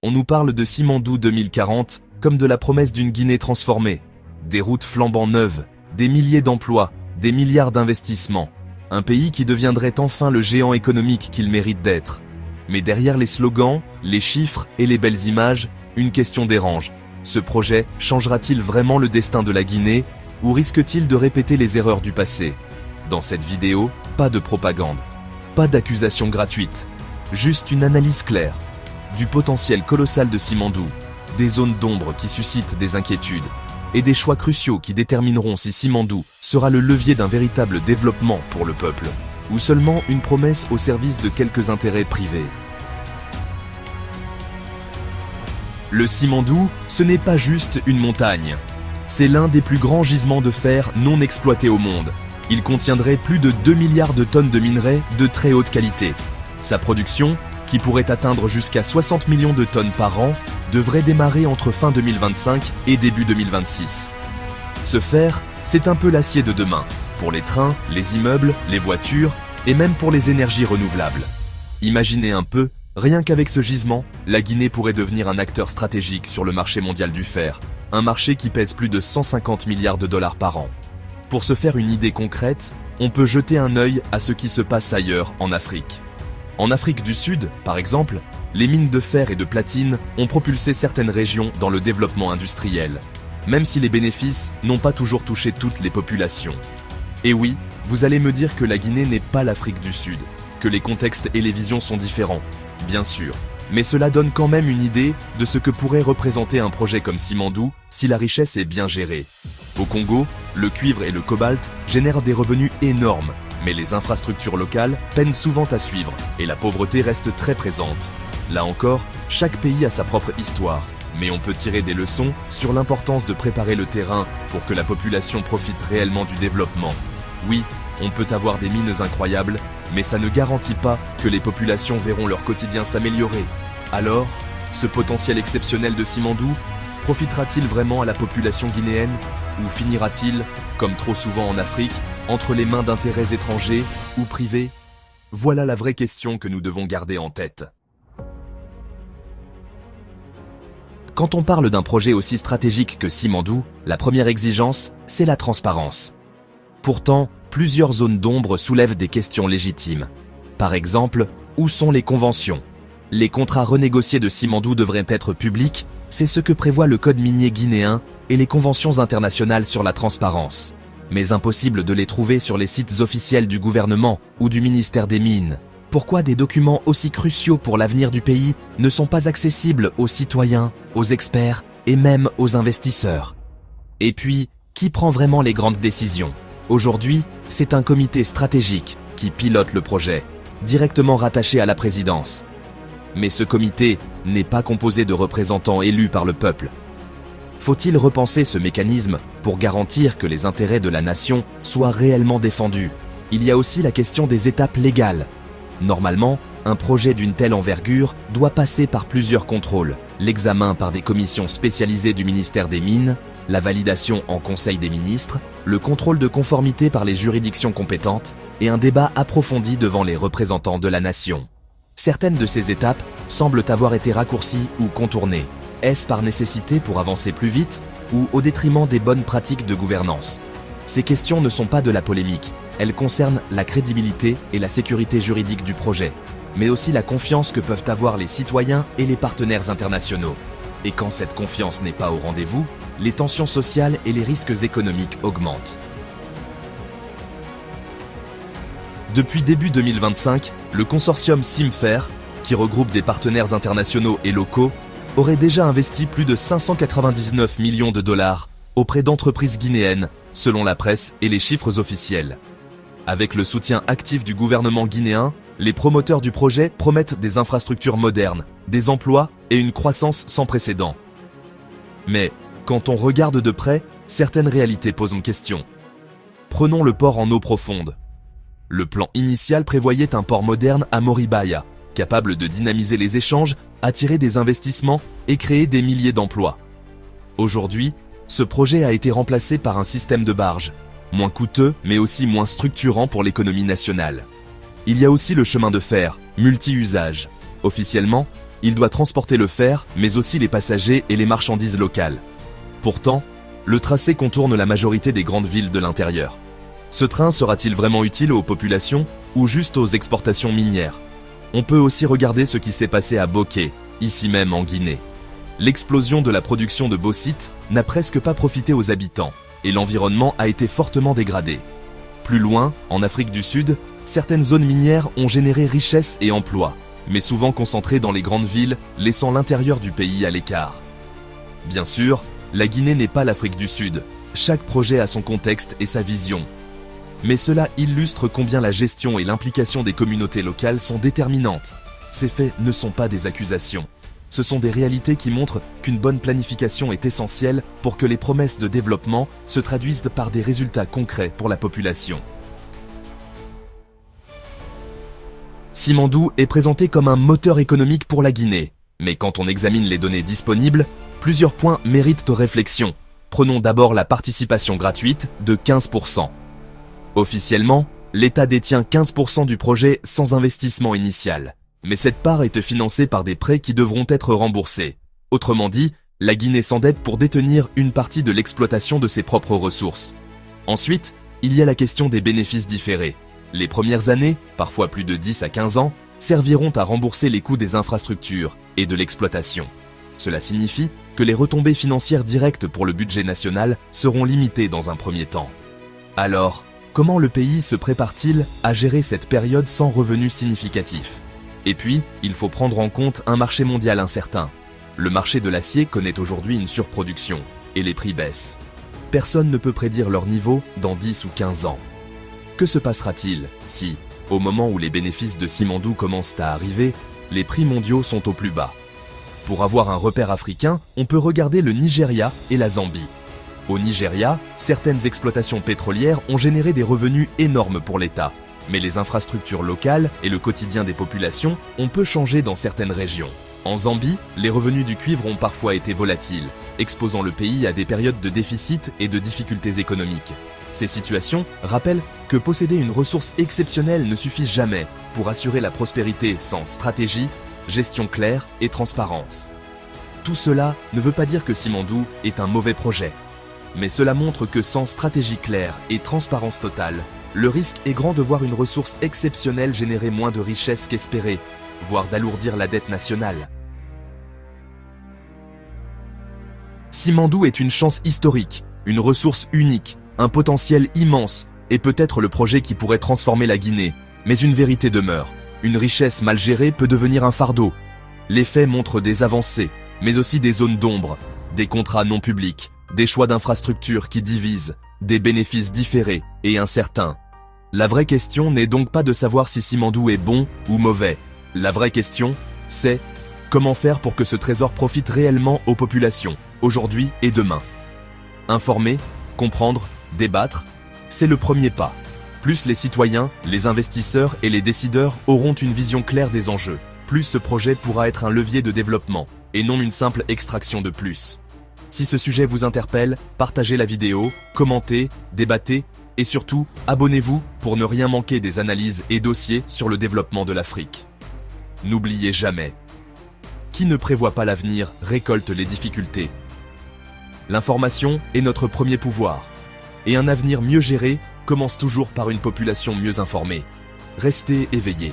On nous parle de Simandou 2040 comme de la promesse d'une Guinée transformée. Des routes flambant neuves, des milliers d'emplois, des milliards d'investissements. Un pays qui deviendrait enfin le géant économique qu'il mérite d'être. Mais derrière les slogans, les chiffres et les belles images, une question dérange. Ce projet changera-t-il vraiment le destin de la Guinée ou risque-t-il de répéter les erreurs du passé? Dans cette vidéo, pas de propagande, pas d'accusations gratuites, juste une analyse claire du potentiel colossal de Simandou, des zones d'ombre qui suscitent des inquiétudes et des choix cruciaux qui détermineront si Simandou sera le levier d'un véritable développement pour le peuple ou seulement une promesse au service de quelques intérêts privés. Le Simandou, ce n'est pas juste une montagne. C'est l'un des plus grands gisements de fer non exploités au monde. Il contiendrait plus de 2 milliards de tonnes de minerais de très haute qualité. Sa production, qui pourrait atteindre jusqu'à 60 millions de tonnes par an, devrait démarrer entre fin 2025 et début 2026. Ce fer, c'est un peu l'acier de demain, pour les trains, les immeubles, les voitures et même pour les énergies renouvelables. Imaginez un peu, rien qu'avec ce gisement, la Guinée pourrait devenir un acteur stratégique sur le marché mondial du fer, un marché qui pèse plus de 150 milliards de dollars par an. Pour se faire une idée concrète, on peut jeter un œil à ce qui se passe ailleurs en Afrique. En Afrique du Sud, par exemple, les mines de fer et de platine ont propulsé certaines régions dans le développement industriel, même si les bénéfices n'ont pas toujours touché toutes les populations. Et oui, vous allez me dire que la Guinée n'est pas l'Afrique du Sud, que les contextes et les visions sont différents, bien sûr. Mais cela donne quand même une idée de ce que pourrait représenter un projet comme Simandou si la richesse est bien gérée. Au Congo, le cuivre et le cobalt génèrent des revenus énormes, mais les infrastructures locales peinent souvent à suivre et la pauvreté reste très présente. Là encore, chaque pays a sa propre histoire, mais on peut tirer des leçons sur l'importance de préparer le terrain pour que la population profite réellement du développement. Oui, on peut avoir des mines incroyables, mais ça ne garantit pas que les populations verront leur quotidien s'améliorer. Alors, ce potentiel exceptionnel de Simandou profitera-t-il vraiment à la population guinéenne ou finira-t-il, comme trop souvent en Afrique, entre les mains d'intérêts étrangers ou privés? Voilà la vraie question que nous devons garder en tête. Quand on parle d'un projet aussi stratégique que Simandou, la première exigence, c'est la transparence. Pourtant, plusieurs zones d'ombre soulèvent des questions légitimes. Par exemple, où sont les conventions? Les contrats renégociés de Simandou devraient être publics, c'est ce que prévoit le code minier guinéen et les conventions internationales sur la transparence. Mais impossible de les trouver sur les sites officiels du gouvernement ou du ministère des Mines. Pourquoi des documents aussi cruciaux pour l'avenir du pays ne sont pas accessibles aux citoyens, aux experts et même aux investisseurs? Et puis, qui prend vraiment les grandes décisions? Aujourd'hui, c'est un comité stratégique qui pilote le projet, directement rattaché à la présidence. Mais ce comité n'est pas composé de représentants élus par le peuple. Faut-il repenser ce mécanisme pour garantir que les intérêts de la nation soient réellement défendus? Il y a aussi la question des étapes légales. Normalement, un projet d'une telle envergure doit passer par plusieurs contrôles. L'examen par des commissions spécialisées du ministère des Mines, la validation en Conseil des ministres, le contrôle de conformité par les juridictions compétentes et un débat approfondi devant les représentants de la nation. Certaines de ces étapes semblent avoir été raccourcies ou contournées. Est-ce par nécessité pour avancer plus vite ou au détriment des bonnes pratiques de gouvernance? Ces questions ne sont pas de la polémique, elles concernent la crédibilité et la sécurité juridique du projet, mais aussi la confiance que peuvent avoir les citoyens et les partenaires internationaux. Et quand cette confiance n'est pas au rendez-vous, les tensions sociales et les risques économiques augmentent. Depuis début 2025, le consortium Simfer, qui regroupe des partenaires internationaux et locaux, aurait déjà investi plus de 599 millions de dollars auprès d'entreprises guinéennes, selon la presse et les chiffres officiels. Avec le soutien actif du gouvernement guinéen, les promoteurs du projet promettent des infrastructures modernes, des emplois et une croissance sans précédent. Mais, quand on regarde de près, certaines réalités posent une question. Prenons le port en eau profonde. Le plan initial prévoyait un port moderne à Moribaya, capable de dynamiser les échanges, attirer des investissements et créer des milliers d'emplois. Aujourd'hui, ce projet a été remplacé par un système de barges, moins coûteux mais aussi moins structurant pour l'économie nationale. Il y a aussi le chemin de fer, multi-usage. Officiellement, Il doit transporter le fer, mais aussi les passagers et les marchandises locales. Pourtant, le tracé contourne la majorité des grandes villes de l'intérieur. Ce train sera-t-il vraiment utile aux populations ou juste aux exportations minières? On peut aussi regarder ce qui s'est passé à Bokeh, ici même en Guinée. L'explosion de la production de bauxite n'a presque pas profité aux habitants, et l'environnement a été fortement dégradé. Plus loin, en Afrique du Sud, certaines zones minières ont généré richesse et emplois, mais souvent concentrées dans les grandes villes, laissant l'intérieur du pays à l'écart. Bien sûr, la Guinée n'est pas l'Afrique du Sud. Chaque projet a son contexte et sa vision. Mais cela illustre combien la gestion et l'implication des communautés locales sont déterminantes. Ces faits ne sont pas des accusations. Ce sont des réalités qui montrent qu'une bonne planification est essentielle pour que les promesses de développement se traduisent par des résultats concrets pour la population. Simandou est présenté comme un moteur économique pour la Guinée. Mais quand on examine les données disponibles, plusieurs points méritent réflexion. Prenons d'abord la participation gratuite de 15%. Officiellement, l'État détient 15% du projet sans investissement initial. Mais cette part est financée par des prêts qui devront être remboursés. Autrement dit, la Guinée s'endette pour détenir une partie de l'exploitation de ses propres ressources. Ensuite, il y a la question des bénéfices différés. Les premières années, parfois plus de 10 à 15 ans, serviront à rembourser les coûts des infrastructures et de l'exploitation. Cela signifie que les retombées financières directes pour le budget national seront limitées dans un premier temps. Alors, comment le pays se prépare-t-il à gérer cette période sans revenus significatifs ? Et puis, il faut prendre en compte un marché mondial incertain. Le marché de l'acier connaît aujourd'hui une surproduction, et les prix baissent. Personne ne peut prédire leur niveau dans 10 ou 15 ans. Que se passera-t-il si, au moment où les bénéfices de Simandou commencent à arriver, les prix mondiaux sont au plus bas? Pour avoir un repère africain, on peut regarder le Nigeria et la Zambie. Au Nigeria, certaines exploitations pétrolières ont généré des revenus énormes pour l'État. Mais les infrastructures locales et le quotidien des populations ont peu changé dans certaines régions. En Zambie, les revenus du cuivre ont parfois été volatiles, exposant le pays à des périodes de déficit et de difficultés économiques. Ces situations rappellent que posséder une ressource exceptionnelle ne suffit jamais pour assurer la prospérité sans stratégie, gestion claire et transparence. Tout cela ne veut pas dire que Simandou est un mauvais projet. Mais cela montre que sans stratégie claire et transparence totale, le risque est grand de voir une ressource exceptionnelle générer moins de richesses qu'espéré, voire d'alourdir la dette nationale. Simandou est une chance historique, une ressource unique, un potentiel immense, et peut-être le projet qui pourrait transformer la Guinée. Mais une vérité demeure, une richesse mal gérée peut devenir un fardeau. Les faits montrent des avancées, mais aussi des zones d'ombre, des contrats non publics, des choix d'infrastructures qui divisent, des bénéfices différés et incertains. La vraie question n'est donc pas de savoir si Simandou est bon ou mauvais. La vraie question, c'est comment faire pour que ce trésor profite réellement aux populations, aujourd'hui et demain. Informer, comprendre, débattre, c'est le premier pas. Plus les citoyens, les investisseurs et les décideurs auront une vision claire des enjeux, plus ce projet pourra être un levier de développement, et non une simple extraction de plus. Si ce sujet vous interpelle, partagez la vidéo, commentez, débattez, et surtout, abonnez-vous pour ne rien manquer des analyses et dossiers sur le développement de l'Afrique. N'oubliez jamais, qui ne prévoit pas l'avenir récolte les difficultés. L'information est notre premier pouvoir, et un avenir mieux géré commence toujours par une population mieux informée. Restez éveillés.